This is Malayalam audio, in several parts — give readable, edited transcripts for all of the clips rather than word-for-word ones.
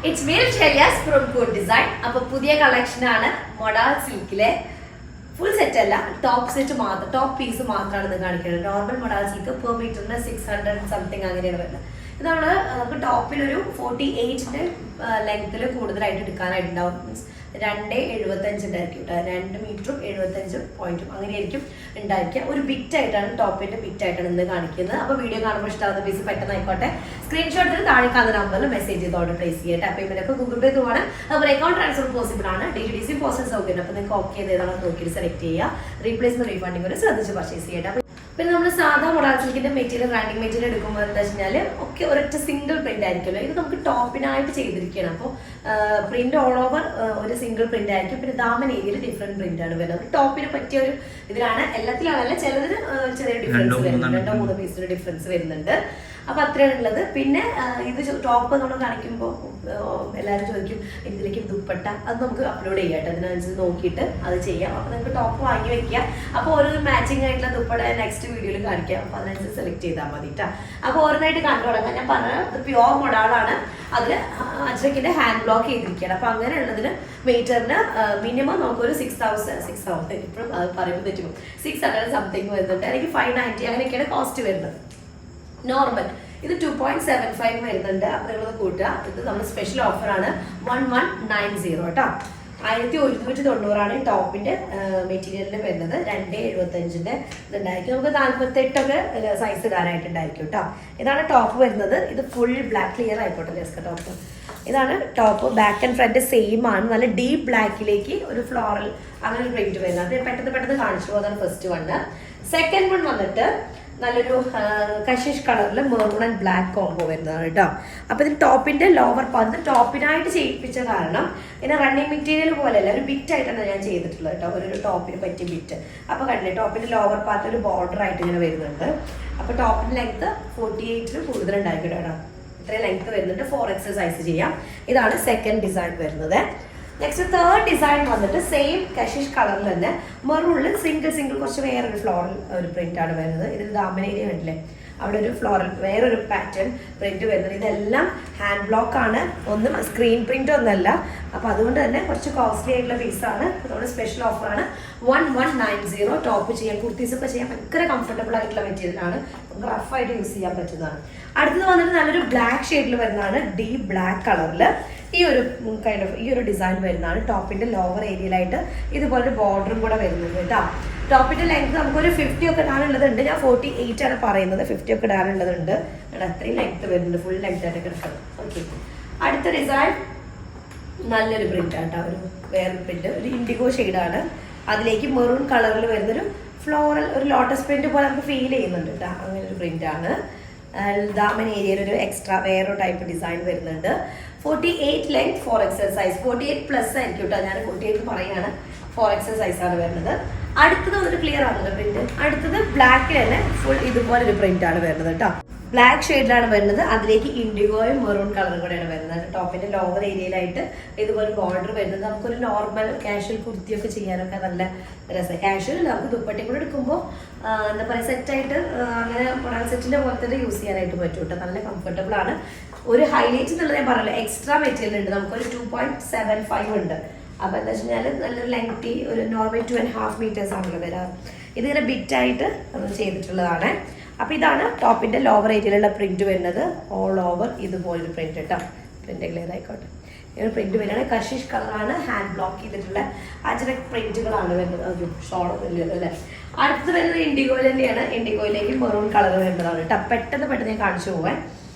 It's Mary Chelias from Good Design. അപ്പോൾ പുതിയ കളക്ഷൻ ആണ് മൊഡാൾ സിൽക്കിലെ ഫുൾ സെറ്റ് അല്ല, ടോപ്പ് സെറ്റ് മാത്രം, ടോപ്പ് പീസ് മാത്രമാണ് ഇത് കാണിക്കുന്നത്. നോർമൽ മൊഡാൾ സിൽക്ക് പെർ മീറ്ററിന് 600 സംതിങ് അങ്ങനെയാണ് വരുന്നത്. ഇത് നമുക്ക് ടോപ്പിൽ ഒരു 48ന്റെ ലെങ്ത്തിൽ കൂടുതലായിട്ട് എടുക്കാനായിട്ടുണ്ടാവും. മീൻസ് 2.75 ഉണ്ടായിരിക്കും കേട്ടോ. 2 മീറ്ററും 75 പോയിന്റും അങ്ങനെയായിരിക്കും ഉണ്ടായിരിക്കുക. ഒരു ബിറ്റായിട്ടാണ്, ടോപ്പിന്റെ ബിറ്റായിട്ടാണ് ഇന്ന് കാണിക്കുന്നത്. അപ്പോൾ വീഡിയോ കാണുമ്പോൾ ഇഷ്ടമാകുന്ന പീസ് പെട്ടെന്ന് ആയിക്കോട്ടെ, സ്ക്രീൻഷോട്ടിൽ താഴെ കാണുന്ന നമ്പറിൽ മെസ്സേജ് ചെയ്ത് ഓർഡർ പ്ലേസ് ചെയ്യട്ടെ. അപ്പോൾ ഇവരൊക്കെ ഗൂഗിൾ പേ ത്രൂ ആണ്. അപ്പോൾ അക്കൗണ്ട് ട്രാൻസ്ഫർ പോസിബിൾ ആണ്. DTDC പോസ്റ്റൽ സൗകര്യം. അപ്പോൾ നിങ്ങൾക്ക് ഓക്കെ ചെയ്തേതാണ് നോക്കിയിട്ട് സെലക്ട് ചെയ്യുക. റീപ്ലേസ്മെന്റ് റീഫണ്ടിങ് ഒരു ശ്രദ്ധിച്ച് പർച്ചേസ് ചെയ്യട്ടെ. പിന്നെ നമ്മൾ സാധാ മൊഡാൾ സിൽക്കിന്റെ മെറ്റീരിയൽ, റണ്ണിങ് മെറ്റീരിയൽ എടുക്കുമ്പോൾ എന്താ വെച്ചാൽ ഒക്കെ ഒരൊറ്റ സിംഗിൾ പ്രിന്റ് ആയിരിക്കുമല്ലോ. ഇത് നമുക്ക് ടോപ്പിനായിട്ട് ചെയ്തിരിക്കുകയാണ്. അപ്പോൾ പ്രിന്റ് ഓൾ ഓവർ ഒരു സിംഗിൾ പ്രിന്റ് ആയിരിക്കും. പിന്നെ ദാമൻ ഏരിയയിൽ ഡിഫറെന്റ് പ്രിന്റ് ആണ് വരുന്നത്. ടോപ്പിന് പറ്റിയ ഒരു ഇതിലാണ്. എല്ലാത്തിലാണല്ല, ചിലതിന് ചെറിയ ഡിഫറൻസ് വരുന്നുണ്ട്, 2-3 പീസിന്റെ ഡിഫറൻസ് വരുന്നുണ്ട്. അപ്പൊ അത്രയാണ് ഉള്ളത്. പിന്നെ ഇത് ടോപ്പ് നമ്മൾ കാണിക്കുമ്പോൾ എല്ലാവരും ചോദിക്കും ഇതിലേക്ക് ദുപ്പട്ട, അത് നമുക്ക് അപ്ലോഡ് ചെയ്യാം കേട്ടോ. അതിനനുസരിച്ച് നോക്കിയിട്ട് അത് ചെയ്യാം. അപ്പൊ നിങ്ങൾക്ക് ടോപ്പ് വാങ്ങി വെക്കുക. അപ്പോൾ ഓരോ മാച്ചിങ് ആയിട്ടുള്ള ദുപ്പട്ട നെക്സ്റ്റ് വീഡിയോയിൽ കാണിക്കാം. അപ്പൊ അതിനനുസരിച്ച് സെലക്ട് ചെയ്താൽ മതി കേട്ടോ. അപ്പോൾ ഓരോന്നായിട്ട് കണ്ടു തുടങ്ങാം. ഞാൻ പറഞ്ഞത് പ്യുവർ മൊഡാളാണ്. അതിൽ അജ്രക്കിന്റെ ഹാൻഡ് ബ്ലോക്ക് ചെയ്തിരിക്കുകയാണ്. അപ്പൊ അങ്ങനെയുള്ളതിന് മീറ്ററിന് മിനിമം നമുക്കൊരു 6,000 ഇപ്പോഴും അത് പറയുമ്പോൾ തെറ്റും 600 സംതിങ് വരുന്നുണ്ട്. അല്ലെങ്കിൽ 590 അങ്ങനെയൊക്കെയാണ് കോസ്റ്റ് വരുന്നത്. നോർമൽ ഇത് 2.75 വരുന്നുണ്ട്. അപ്പൊ നിങ്ങളത് കൂട്ടുക. ഇത് നമ്മൾ സ്പെഷ്യൽ ഓഫറാണ് 1190 കേട്ടോ. 1190 ടോപ്പിന്റെ മെറ്റീരിയലിന് വരുന്നത്. 2.75ന്റെ ഇതുണ്ടായിരിക്കും. നമുക്ക് 48 സൈസ് ഇടാനായിട്ടുണ്ടായിരിക്കും കേട്ടോ. ഇതാണ് ടോപ്പ് വരുന്നത്. ഇത് ഫുൾ ബ്ലാക്ക്, ക്ലിയർ ആയിക്കോട്ടെ ലെസ്ക ടോപ്പ്. ഇതാണ് top. Back and front same ആണ്. നല്ല ഡീപ് ബ്ലാക്കിലേക്ക് ഒരു ഫ്ലോറൽ അങ്ങനെ ഒരു പ്രിന്റ് വരുന്നത്. അത് പെട്ടെന്ന് കാണിച്ചു. അതാണ് ഫസ്റ്റ് വണ്. സെക്കൻഡ് വൺ വന്നിട്ട് നല്ലൊരു കഷിഷ് കളറിൽ മെറൂൺ ആൻഡ് ബ്ലാക്ക് കോംബോ വരുന്നതാണ് കേട്ടോ. അപ്പൊ ഇതിന് ടോപ്പിന്റെ ലോവർ പാർട്ട് ടോപ്പിനായിട്ട് ചെയ്യിപ്പിച്ച കാരണം പിന്നെ റണ്ണിങ് മെറ്റീരിയൽ പോലെയല്ല, ഒരു ബിറ്റ് ആയിട്ടാണ് ഞാൻ ചെയ്തിട്ടുള്ളത് കേട്ടോ. ഒരു ടോപ്പിന് പറ്റിയ ബിറ്റ്. അപ്പൊ കണ്ടില്ലേ, ടോപ്പിന്റെ ലോവർ പാർട്ട് ഒരു ബോർഡർ ആയിട്ട് ഇങ്ങനെ വരുന്നുണ്ട്. അപ്പൊ ടോപ്പിന്റെ ലെങ്ത് 48 കൂടുതലുണ്ടായിരിക്കും കേട്ടോ. ഇത്രയും ലെങ്ത് വരുന്നുണ്ട്. 4XL സൈസ് ചെയ്യാം. ഇതാണ് സെക്കൻഡ് ഡിസൈൻ വരുന്നത്. നെക്സ്റ്റ് തേർഡ് ഡിസൈൻ വന്നിട്ട് സെയിം കഷിഷ് കളറിൽ തന്നെ മെറൂണിൽ സിംഗിൾ കുറച്ച് വേറൊരു ഫ്ലോറൽ ഒരു പ്രിന്റ് ആണ് വരുന്നത്. ഇതിൽ ദാമൻ ഏരിയ കണ്ടില്ലേ, അവിടെ ഒരു ഫ്ലോറൽ വേറൊരു പാറ്റേൺ പ്രിന്റ് വരുന്നത്. ഇതെല്ലാം ഹാൻഡ് ബ്ലോക്ക് ആണ്, ഒന്നും സ്ക്രീൻ പ്രിന്റ് ഒന്നല്ല. അപ്പൊ അതുകൊണ്ട് തന്നെ കുറച്ച് കോസ്റ്റ്ലി ആയിട്ടുള്ള പീസാണ്. അതുകൊണ്ട് സ്പെഷ്യൽ ഓഫറാണ് 1190. ടോപ്പ് ചെയ്യാൻ, കുർത്തീസ് ഒക്കെ ചെയ്യാൻ ഭയങ്കര കംഫർട്ടബിൾ ആയിട്ടുള്ള മെറ്റീരിയൽ ആണ്. നമുക്ക് റഫായിട്ട് യൂസ് ചെയ്യാൻ പറ്റുന്നതാണ്. അടുത്തത് വന്നിട്ട് നല്ലൊരു ബ്ലാക്ക് ഷെയ്ഡിൽ വരുന്നതാണ്. ഡീപ് ബ്ലാക്ക് കളറിൽ ഈ ഒരു ഡിസൈൻ വരുന്നതാണ്. ടോപ്പിന്റെ ലോവർ ഏരിയയിലായിട്ട് ഇതുപോലെ ബോർഡറും കൂടെ വരുന്നുണ്ട് കേട്ടോ. ടോപ്പിന്റെ ലെങ്ത് നമുക്കൊരു 50 ഒക്കെ ഇടാനുള്ളതുണ്ട്. ഞാൻ 48 ആണ് പറയുന്നത്. 50 ഒക്കെ ഇടാനുള്ളതുണ്ട്. അത്രയും ലെങ്ത് വരുന്നുണ്ട്. ഫുൾ ലെങ്ത് ആയിട്ട് കിടക്കുന്നത്. ഓക്കെ, അടുത്ത ഡിസൈൻ നല്ലൊരു പ്രിന്റ് ആട്ടോ. ഒരു വേറൊരു പ്രിന്റ്, ഒരു ഇൻഡിഗോ ഷെയ്ഡാണ്. അതിലേക്ക് മെറൂൺ കളറിൽ വരുന്നൊരു ഫ്ലോറൽ, ഒരു ലോട്ടസ് പ്രിന്റ് പോലെ നമുക്ക് ഫീൽ ചെയ്യുന്നുണ്ട് കേട്ടോ. അങ്ങനെ ഒരു പ്രിന്റ് ആണ്. ദാമൻ ഏരിയയിൽ ഒരു എക്സ്ട്രാ വേറൊരു ടൈപ്പ് ഡിസൈൻ വരുന്നുണ്ട്. 48 ലെങ്ത്, 4XL സൈസ്. 48+ ആയിരിക്കും കേട്ടോ. ഞാൻ 48 പറയാണ്. 4XL സൈസാണ് വരുന്നത്. അടുത്തത് വന്നിട്ട് ക്ലിയർ ആണല്ലോ പ്രിന്റ്. അടുത്തത് ബ്ലാക്കിൽ തന്നെ ഫുൾ ഇതുപോലെ ഒരു പ്രിന്റ് ആണ് വരുന്നത് കേട്ടോ. ബ്ലാക്ക് ഷെയ്ഡിലാണ് വരുന്നത്. അതിലേക്ക് ഇൻഡിഗോയും മെറൂൺ കളറും കൂടെയാണ് വരുന്നത്. ടോപ്പിന്റെ ലോവർ ഏരിയയിലായിട്ട് ഇതുപോലെ ബോർഡർ വരുന്നത്. നമുക്കൊരു നോർമൽ കാഷ്വൽ കുർത്തിയൊക്കെ ചെയ്യാനൊക്കെ നല്ല രസം. കാഷ്വൽ നമുക്ക് ദുപ്പട്ടയും കൂടെ എടുക്കുമ്പോൾ എന്താ പറയുക, സെറ്റായിട്ട് അങ്ങനെ മൊഡാൾ സെറ്റിന്റെ പോലെ തന്നെ യൂസ് ചെയ്യാനായിട്ട് പറ്റും കേട്ടോ. നല്ല കംഫർട്ടബിൾ ആണ്. ഒരു ഹൈലൈറ്റ് എന്നുള്ളത് ഞാൻ പറഞ്ഞല്ലോ, എക്സ്ട്രാ മെറ്റീരിയൽ ഉണ്ട്. നമുക്കൊരു 2.75 ഉണ്ട്. അപ്പൊ എന്താ വെച്ച് കഴിഞ്ഞാൽ നല്ലൊരു ലെങ്തി, ഒരു നോർമൽ 2.5 മീറ്റേഴ്സ് ആണല്ലോ വരാറ്. ഇതിങ്ങനെ ബിറ്റായിട്ട് നമ്മൾ ചെയ്തിട്ടുള്ളതാണ്. അപ്പൊ ഇതാണ് ടോപ്പിന്റെ ലോവർ ഏരിയയിലുള്ള പ്രിന്റ് വരുന്നത്. ഓൾ ഓവർ ഇതുപോലൊരു പ്രിന്റ് കേട്ടോ. പ്രിന്റ് ക്ലിയർ ആയിക്കോട്ടെ. ഇങ്ങനെ പ്രിന്റ് വരുന്നത് കഷിഷ് കളറാണ്. ഹാൻഡ് ബ്ലോക്ക് ചെയ്തിട്ടുള്ള അജറക് പ്രിന്റുകളാണ് വരുന്നത്. ഒരു ഷോളൊന്നും ഇല്ലല്ലോ അല്ലേ. അടുത്ത് വരുന്നത് ഇൻഡിഗോയിൽ തന്നെയാണ്. ഇൻഡിഗോയിലേക്ക് മെറൂൺ കളർ വരുന്നതാണ് കേട്ടോ. പെട്ടെന്ന് ഞാൻ കാണിച്ചു പോവാൻ.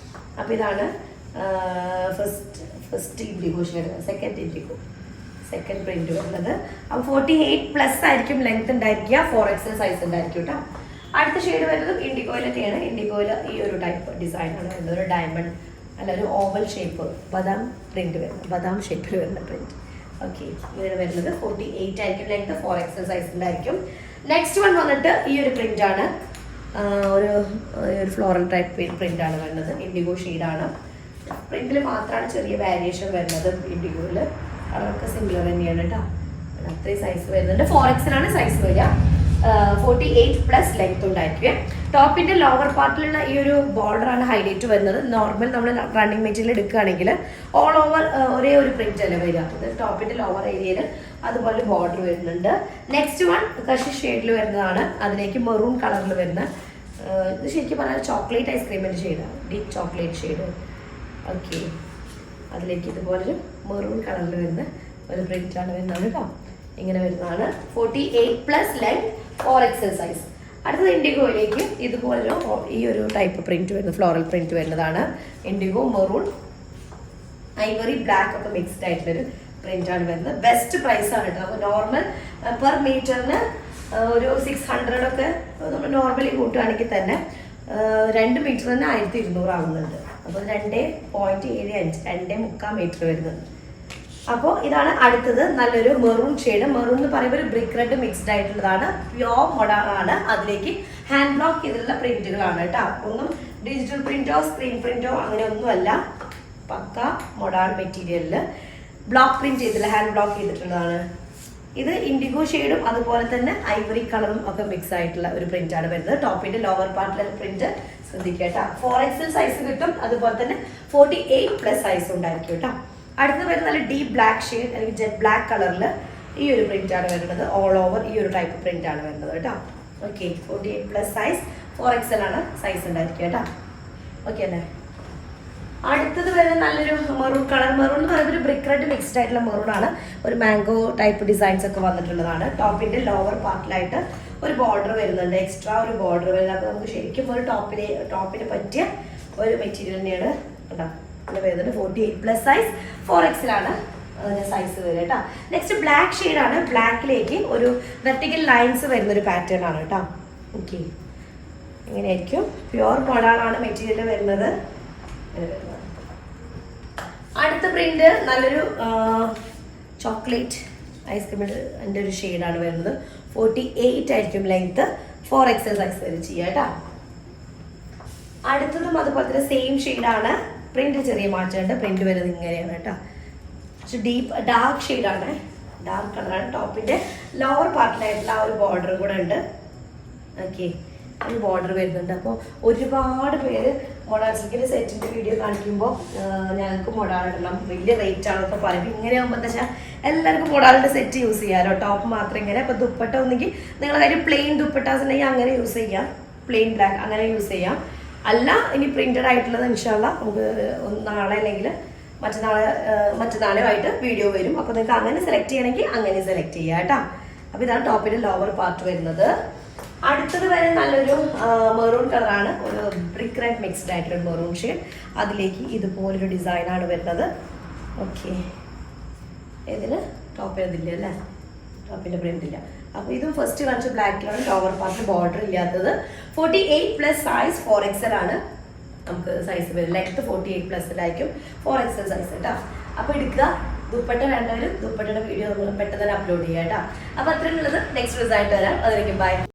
അപ്പൊ ഇതാണ് first IndiGo shade. Second print വരുന്നത്. അപ്പോൾ 48+ ആയിരിക്കും ലെങ്ത് ഉണ്ടായിരിക്കുക. 4XL സൈസ് ഉണ്ടായിരിക്കും കേട്ടോ. അടുത്ത ഷെയ്ഡ് വരുന്നത് ഇൻഡിഗോയിൽ തന്നെയാണ്. ഇൻഡിഗോയിൽ ഈ ഒരു ടൈപ്പ് ഡിസൈനാണ് വരുന്നത്. ഒരു ഡയമണ്ട് അല്ല, ഒരു ഓവൽ ഷേപ്പ്, ബദാം പ്രിന്റ് വരുന്നത്. ബദാം ഷേപ്പിൽ വരുന്ന പ്രിന്റ്. ഓക്കെ, ഇതിന് വരുന്നത് 48 ആയിരിക്കും ലെങ്ത്. 4XL സൈസ് ഉണ്ടായിരിക്കും. നെക്സ്റ്റ് വൺ വന്നിട്ട് ഈ ഒരു പ്രിന്റ് ആണ്. ഒരു ഫ്ലോറൽ ടൈപ്പ് പ്രിന്റ് ആണ് വരുന്നത്. ഇൻഡിഗോ ഷെയ്ഡാണ്. പ്രിന്റിൽ മാത്രമാണ് ചെറിയ വേരിയേഷൻ വരുന്നത്. ഇൻഡിഗോയിൽ കളറൊക്കെ സിമിലർ തന്നെയാണ് കേട്ടോ. അത്രയും സൈസ് വരുന്നുണ്ട്. 4XL ആണ് സൈസ് വരിക. 48+ ലെങ്ത് ഉണ്ടായിരിക്കും. ടോപ്പിന്റെ ലോവർ പാർട്ടിലുള്ള ഈ ഒരു ബോർഡർ ആണ് ഹൈലൈറ്റ് വരുന്നത്. നോർമൽ നമ്മൾ റണ്ണിങ് മെറ്റീരിയൽ എടുക്കുകയാണെങ്കിൽ ഓൾ ഓവർ ഒരേ ഒരു പ്രിന്റ് അല്ല വരിക. ഇത് ടോപ്പിന്റെ ലോവർ ഏരിയയിൽ അതുപോലെ ബോർഡർ വരുന്നുണ്ട്. നെക്സ്റ്റ് വൺ കഷി ഷെയ്ഡിൽ വരുന്നതാണ്. അതിലേക്ക് മെറൂൺ കളറിൽ വരുന്ന ഇത് ശരിക്കും പറഞ്ഞാൽ ചോക്ലേറ്റ് ഐസ്ക്രീമിന്റെ ഷെയ്ഡാണ്, ഡീപ്പ് ചോക്ലേറ്റ് ഷെയ്ഡ്. ഓക്കെ, അതിലേക്ക് ഇതുപോലൊരു മെറൂൺ കളറിൽ വരുന്ന ഒരു പ്രിന്റ് ആണ് വരുന്നത് കേട്ടോ. ഇങ്ങനെ വരുന്നതാണ്. 48+ ലെങ്ത് 4XL സൈസ്. അടുത്തത് ഇൻഡിഗോയിലേക്ക് ഇതുപോലൊരു ഈ ഒരു ടൈപ്പ് പ്രിന്റ് വരുന്നത്, ഫ്ലോറൽ പ്രിന്റ് വരുന്നതാണ്. ഇൻഡിഗോ, മെറൂൺ, ഐവറി, ബ്ലാക്ക് ഒക്കെ മിക്സ്ഡ് ആയിട്ടുള്ളൊരു പ്രിന്റ് ആണ് വരുന്നത്. ബെസ്റ്റ് പ്രൈസ് ആണ് കേട്ടോ. അപ്പോൾ നോർമൽ പെർ മീറ്ററിന് ഒരു 600 ഒക്കെ നമ്മൾ നോർമലി കൂട്ടുകയാണെങ്കിൽ തന്നെ 2 മീറ്റർ തന്നെ 1200 ആവുന്നുണ്ട്. അപ്പോൾ 2.75 2.3 മീറ്റർ വരുന്നുണ്ട്. അപ്പോൾ ഇതാണ് അടുത്തത്. നല്ലൊരു മെറൂൺ ഷെയ്ഡ്. മെറൂൺ എന്ന് പറയുമ്പോൾ ഒരു ബ്രിക്ക് റെഡ് മിക്സ്ഡ് ആയിട്ടുള്ളതാണ്. പ്യോർ മൊഡാളാണ്. അതിലേക്ക് ഹാൻഡ് ബ്ലോക്ക് ചെയ്തിട്ടുള്ള പ്രിന്റുകളാണ് കേട്ടോ. ഒന്നും ഡിജിറ്റൽ പ്രിന്റോ സ്ക്രീൻ പ്രിന്റോ അങ്ങനെ ഒന്നുമല്ല. പക്ക മൊഡാൾ മെറ്റീരിയലിൽ ബ്ലോക്ക് പ്രിന്റ് ചെയ്തിട്ടുള്ള, ഹാൻഡ് ബ്ലോക്ക് ചെയ്തിട്ടുള്ളതാണ്. ഇത് ഇൻഡിഗോ ഷെയ്ഡും അതുപോലെ തന്നെ ഐവറി കളറും ഒക്കെ മിക്സ് ആയിട്ടുള്ള ഒരു പ്രിന്റ് ആണ് വരുന്നത്. ടോപ്പിന്റെ ലോവർ പാർട്ടിലെ പ്രിന്റ് ശ്രദ്ധിക്കുക. 4XL സൈസ് കിട്ടും. അതുപോലെ തന്നെ 48+ സൈസ് ഉണ്ടായിരിക്കും കേട്ടോ. അടുത്തത് വരുന്ന നല്ല ഡീപ്പ് ബ്ലാക്ക് ഷെയ്ഡ് അല്ലെങ്കിൽ ജെറ്റ് ബ്ലാക്ക് കളറിൽ ഈ ഒരു പ്രിന്റ് ആണ് വരുന്നത്. ഓൾ ഓവർ ഈ ഒരു ടൈപ്പ് പ്രിന്റ് ആണ് വരുന്നത് കേട്ടോ. ഓക്കെ, 48+ സൈസ് 4XL ആണ് സൈസ് ഉണ്ടായിരിക്കും കേട്ടോ. ഓക്കെ അല്ലേ. അടുത്തത് വരുന്ന നല്ലൊരു മെറൂൺ കളർ. മെറൂൺ എന്ന് പറയുമ്പോൾ ഒരു ബ്രിക്ക് റെഡ് മിക്സ്ഡ് ആയിട്ടുള്ള മെറൂൺ ആണ്. ഒരു മാംഗോ ടൈപ്പ് ഡിസൈൻസ് ഒക്കെ വന്നിട്ടുള്ളതാണ്. ടോപ്പിന്റെ ലോവർ പാർട്ടിലായിട്ട് ഒരു ബോർഡർ വരുന്നുണ്ട്, എക്സ്ട്രാ ഒരു ബോർഡർ വരുന്നത്. അപ്പോൾ നമുക്ക് ശരിക്കും ഒരു ടോപ്പിന് പറ്റിയ ഒരു മെറ്റീരിയൽ തന്നെയാണ് കേട്ടോ. ഇവിടെ വരുന്നത് 48+ സൈസ് 4XL ആണ് സൈസ് വരിക കേട്ടോ. നെക്സ്റ്റ് ബ്ലാക്ക് ഷെയ്ഡാണ്. ബ്ലാക്കിലേക്ക് ഒരു വെർട്ടിക്കൽ ലൈൻസ് വരുന്ന ഒരു പാറ്റേൺ ആണ് കേട്ടോ. ഓക്കെ, ഇങ്ങനെയായിരിക്കും. പ്യുവർ മോഡാളാണ് മെറ്റീരിയൽ വരുന്നത്. അടുത്ത പ്രിന്റ് നല്ലൊരു ചോക്ലേറ്റ് ഐസ്ക്രീമിന്റെ ഒരു ഷെയ്ഡാണ് വരുന്നത്. 48 ആയിരിക്കും ലെങ്ത്. 4XL സൈസ് വരെ ചെയ്യാം കേട്ടോ. അടുത്തതും അതുപോലെ തന്നെ സെയിം ഷെയ്ഡാണ്. പ്രിന്റ് ചെറിയ മാറ്റമുണ്ട്. പ്രിന്റ് വരുന്നത് ഇങ്ങനെയാണ് കേട്ടോ. പക്ഷെ ഡീപ്പ് ഡാർക്ക് ഷെയ്ഡാണ്, ഡാർക്ക് കളറാണ്. ടോപ്പിന്റെ ലോവർ പാർട്ടിലായിട്ടുള്ള ആ ഒരു ബോർഡർ കൂടെ ഉണ്ട്. ഓക്കെ, ഒരു ബോർഡർ വരുന്നുണ്ട്. അപ്പോൾ ഒരുപാട് പേര് മൊഡാൾ സിൽക്കിന്റെ സെറ്റിന്റെ വീഡിയോ കാണിക്കുമ്പോൾ ഞങ്ങൾക്ക് മൊഡാൾ ഇടണം, വലിയ റേറ്റ് ആണെന്നൊക്കെ പറയും. ഇങ്ങനെ ആകുമ്പോൾ എന്താ വെച്ചാൽ എല്ലാവർക്കും മൊഡാളിന്റെ സെറ്റ് യൂസ് ചെയ്യാമല്ലോ. ടോപ്പ് മാത്രം ഇങ്ങനെ. അപ്പോൾ ദുപ്പട്ട ഒന്നെങ്കിൽ നിങ്ങളുടെ കാര്യം പ്ലെയിൻ ദുപ്പട്ടാസ് ഉണ്ടെങ്കിൽ അങ്ങനെ യൂസ് ചെയ്യാം, പ്ലെയിൻ ബ്ലാക്ക് അങ്ങനെ യൂസ് ചെയ്യാം. അല്ല ഇനി പ്രിന്റഡ് ആയിട്ടുള്ളത് ഇൻഷാല്ല നമുക്ക് നാളെ അല്ലെങ്കിൽ മറ്റന്നാളുമായിട്ട് വീഡിയോ വരും. അപ്പോൾ നിങ്ങൾക്ക് അങ്ങനെ സെലക്ട് ചെയ്യണമെങ്കിൽ അങ്ങനെ സെലക്ട് ചെയ്യാം കേട്ടോ. അപ്പോൾ ഇതാണ് ടോപ്പിന്റെ ലോവർ പാർട്ട് വരുന്നത്. അടുത്തത് വരെ നല്ലൊരു മെറൂൺ കളറാണ്. ഒരു ബ്രിക്ക് റെഡ് മിക്സ്ഡ് ആയിട്ടുള്ള മെറൂൺ ഷെയ്ഡ്. അതിലേക്ക് ഇതുപോലൊരു ഡിസൈനാണ് വരുന്നത്. ഓക്കെ, ഇതിന് ടോപ്പ് ഇതില്ല അല്ലേ, ടോപ്പിന്റെ പ്രിന്റ് ഇല്ല. അപ്പോൾ ഇതും ഫസ്റ്റ് കാണിച്ച ബ്ലാക്കിലാണ്. ലോവർ പാർട്ട് ബോർഡർ ഇല്ലാത്തത്. 48+ സൈസ് 4XL ആണ് നമുക്ക് സൈസ് വരും. ലെങ്ത് 48+ ആയിരിക്കും. 4XL സൈസ് കേട്ടോ. അപ്പോൾ എടുക്കുക. ദുപ്പട്ട വേണ്ടവരും ദുപ്പട്ടയുടെ വീഡിയോ നമ്മൾ പെട്ടെന്ന് തന്നെ അപ്ലോഡ് ചെയ്യാം കേട്ടോ. അപ്പോൾ അത്രയും ഉള്ളത്. നെക്സ്റ്റ് റിസൾട്ട് വരാം. അതിലേക്ക് ബൈ.